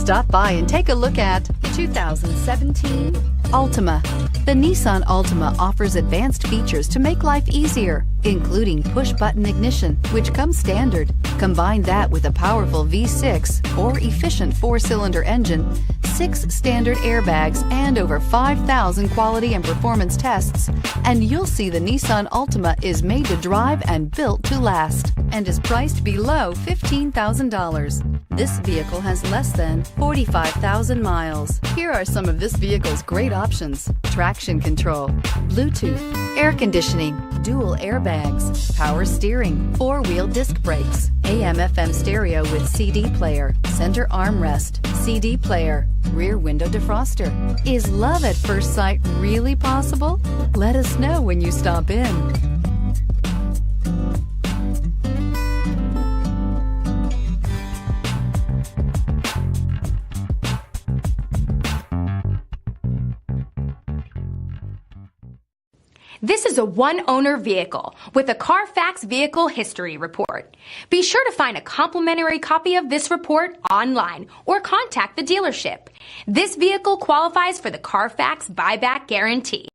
Stop by and take a look at the 2017 Altima. The Nissan Altima offers advanced features to make life easier, including push-button ignition, which comes standard. Combine that with a powerful V6 or efficient 4-cylinder engine, 6 standard airbags, and over 5,000 quality and performance tests, and you'll see the Nissan Altima is made to drive and built to last, and is priced below $15,000. This vehicle has less than 45,000 miles. Here are some of this vehicle's great options: traction control, Bluetooth, air conditioning, dual airbags, power steering, 4-wheel disc brakes, AM/FM stereo with CD player, center armrest, CD player, rear window defroster. Is love at first sight really possible? Let us know when you stop in. This is a one-owner vehicle with a Carfax Vehicle History Report. Be sure to find a complimentary copy of this report online or contact the dealership. This vehicle qualifies for the Carfax Buyback Guarantee.